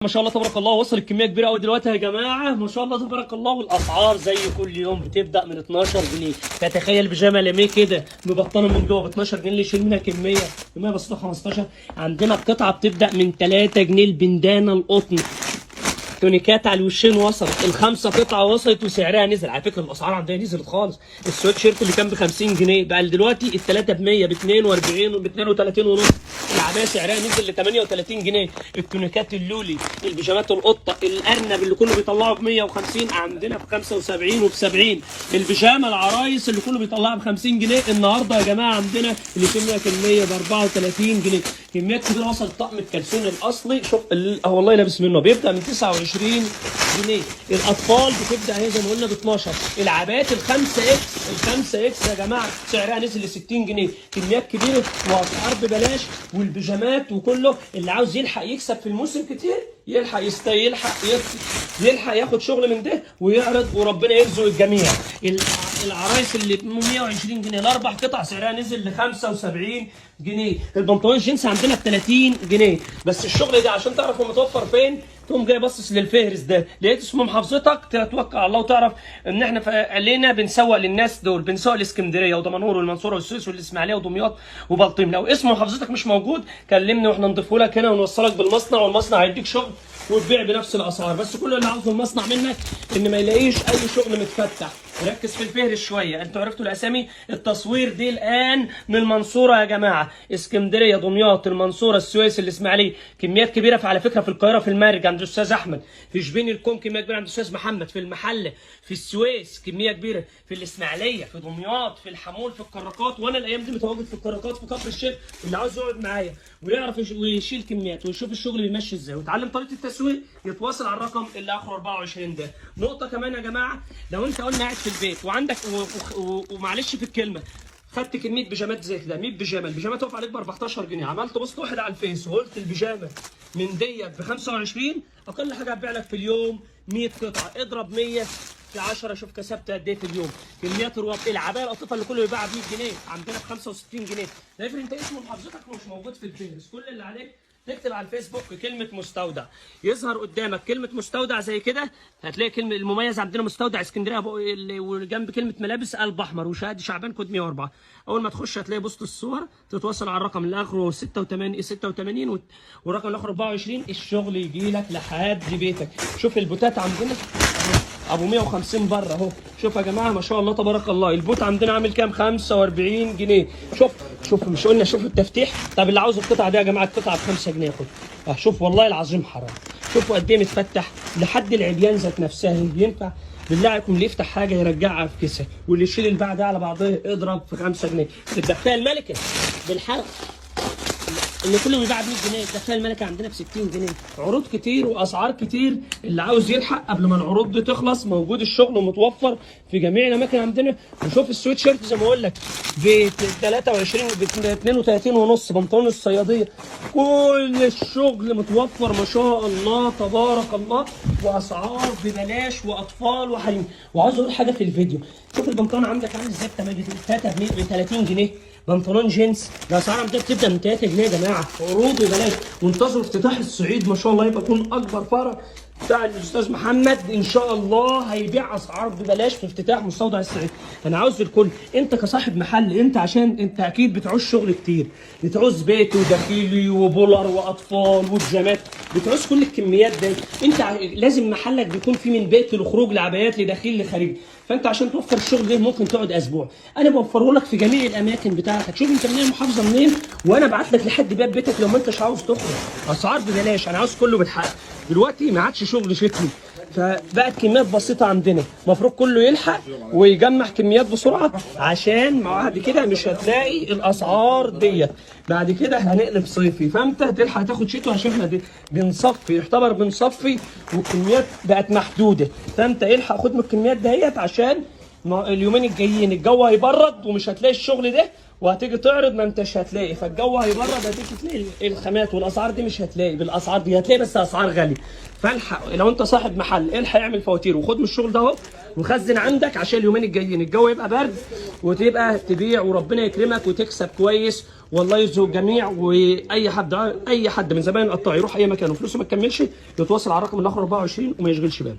ما شاء الله تبارك الله، وصل الكميه كبيره قوي دلوقتي يا جماعه، ما شاء الله تبارك الله. والاسعار زي كل يوم بتبدا من 12 جنيه. فتخيل بيجامه لاميه كده مبطنه من جوه ب 12 جنيه اللي يشيل منها كميه بسيطه 15. عندنا القطعه بتبدا من 3 جنيه. البندانه القطن تونيكات على الوشين وصلت، الخمسه قطعه وصلت وسعرها نزل. على فكره الاسعار عندنا نزلت خالص. السويت شيرت اللي كان ب 50 جنيه بقى دلوقتي الثلاثه ب 100 ب 42 وب 32 ونص. العبايه سعرها نزل ل 38 جنيه. التونيكات اللولي، البيجامات القطه، الارنب اللي كله بيطلعه ب 150 عندنا ب 75 وب 70. البيجامه العرايس اللي كله بيطلعها ب 50 جنيه النهارده يا جماعه عندنا اللي فيها كميه ب 34 جنيه. كميات كبيره وصلت. طقم الكلسون الاصلي شوف والله لابس منه بيبدا من 29 جنيه. الاطفال بتبدا اهي زي ما قلنا ب 12. العبايات الخمسة اكس يا جماعه سعرها نزل ل 60 جنيه. كميات كبيره واسعار ببلاش. والبيجامات وكله اللي عاوز يلحق يكسب في الموسم كتير يلحق ياخد شغل من ده ويعرض، وربنا يرزق الجميع. العرايس اللي ب 120 جنيه الاربع قطع سعرها نزل ل 75 جنيه. البنطلون الجينز عندنا ب 30 جنيه. بس الشغل ده عشان تعرف هو متوفر فين تقوم جاي باصص للفهرس ده، لقيت اسمه محافظتك تتوكل على الله وتعرف ان احنا علينا بنسوق للناس دول. بنسوق لاسكندريه ودمنهور والمنصوره والسويس والاسماعيليه ودمياط وبلطيم. لو اسم محافظتك مش موجود كلمني واحنا نضيفه لك هنا ونوصلك بالمصنع، والمصنع هيديك شغل وتبيع بنفس الاسعار. بس كل اللي عاوزه المصنع منك ان ما يلاقيش اي شغل متفتح. ركز في الفهرس شويه. انتوا عرفتوا الاسامي. التصوير دي الان من المنصوره يا جماعه، اسكندريه، دمياط، المنصوره، السويس، الاسماعيليه. كميات كبيره على فكره في القاهره، في المارج عند الاستاذ احمد، في شبين الكوم كميه كبيره عند الاستاذ محمد، في المحله، في السويس كميه كبيره، في الاسماعيليه، في دمياط، في الحمول، في الكراكات. وانا الايام دي متواجد في الكراكات في كفر الشيخ. اللي عاوز يقعد معايا ويعرف ويشيل كميات ويشوف الشغل بيمشي ازاي ويتعلم طريقه التسويق يتواصل على الرقم اللي اخره 24 ده. نقطه كمان يا جماعه، لو انت قلنا قاعد في البيت وعندك ومعلش في الكلمه خدت كميه بيجامات زي كده 100 بيجامه، البيجامه تقف عليك ب 14 جنيه. عملت بوست واحد على الفيس وقلت البيجامه من ديت ب 25، اقل حاجه هتبيع لك في اليوم 100 قطعه. اضرب 100 في 10 شوف كسبت قد ايه في اليوم. كميات الروابط. العبايه القطيفه اللي كله بيباع ب 100 جنيه عندنا ب 65 جنيه. ده افرض انت اسم محافظتك مش موجود في الفيس. كل اللي عليك تكتب على الفيسبوك كلمة مستودع، يظهر قدامك كلمة مستودع زي كده. هتلاقي كلمة المميز عندنا مستودع اسكندرية، وجنب كلمة ملابس قلب أحمر وشهادة شعبان كود 104. أول ما تخش هتلاقي بوست الصور، تتواصل على الرقم اللي آخره 86 والرقم اللي آخره 24. الشغل يجي لك لحد بيتك. شوف البوتات عندنا ابو 150 بره اهو. شوف يا جماعه ما شاء الله تبارك الله. البوت عندنا عامل كام؟ 45 جنيه. شوف مش قلنا شوف التفتيح. طب اللي عاوز القطعه دي يا جماعه القطعه ب 5 جنيه ياخد. شوف والله العظيم حرام. شوفوا قد ايه متفتح لحد العبيان ذات نفسها. ينفع بالله عليكم اللي يفتح حاجه يرجعها في كيسه، واللي يشيل الباع ده على بعضه اضرب في 5 جنيه. الدفايه الملكه بالحلقه اللي كله بيباع ب 100 جنيه. الدفايه الملكه عندنا ب 60 جنيه. عروض كتير واسعار كتير. اللي عاوز يلحق قبل ما العروض دي تخلص موجود الشغل متوفر في جميع الاماكن عندنا. وشوف السويت شيرت زي ما اقول لك ب 23 ب 32 ونص. بنطلون الصياديه كل الشغل متوفر ما شاء الله تبارك الله، واسعار ببلاش واطفال وحريم. وعاوز اقول حاجه في الفيديو، شوف البنطلون عندك عامل ازاي ب 30 جنيه. بنطلون جينز الاسعار عندنا بتبدا من 3 جنيه يا جماعه. عروض ببلاش. وانتظروا افتتاح الصعيد ما شاء الله يبقى يكون اكبر فرع بتاع الاستاذ محمد ان شاء الله. هيبيع اسعار ببلاش في افتتاح مستودع الصعيد. انا عاوز الكل، انت كصاحب محل، انت عشان انت اكيد بتعوز شغل كتير، بتعوز بيت وداخلي وبولر واطفال وبيجامات، بتعوز كل الكميات دي. انت لازم محلك بيكون فيه من بيت لخروج لعبايات لداخل لخارج. فانت عشان توفر الشغل ده ممكن تقعد اسبوع. انا بوفره لك في جميع الاماكن بتاعتك. شوف انت منين المحافظه منين وانا ابعت لك لحد باب بيتك لو ما انتش عاوز تخرج. اسعار ببلاش. انا عاوز كله بيتحقق. دلوقتي ما عادش شغل شكلي، فبقت كميات بسيطه عندنا. المفروض كله يلحق ويجمع كميات بسرعه عشان بعد كده مش هتلاقي الاسعار ديت. بعد كده هنقلب صيفي، فانت تلحق تاخد شتوي عشان احنا بنصفي، يعتبر بنصفي والكميات بقت محدوده. فانت الحق خد من الكميات ديت عشان اليومين الجايين الجو هيبرد ومش هتلاقي الشغل ده، وهتيجي تعرض ما انتش هتلاقي. فالجو هيبرد هتيجي تلاقي الخامات والاسعار دي مش هتلاقي. بالاسعار دي هتلاقي بس اسعار غاليه. فالحق لو انت صاحب محل الحق اعمل فواتير وخد من الشغل ده اهو وخزن عندك عشان اليومين الجايين الجو يبقى برد وتبقى تبيع وربنا يكرمك وتكسب كويس. والله يرزق الجميع. واي حد من زبائن القطاع يروح اي مكان وفلوسه ما تكملش يتواصل على الرقم الاخر 24 وما يشغلش باله.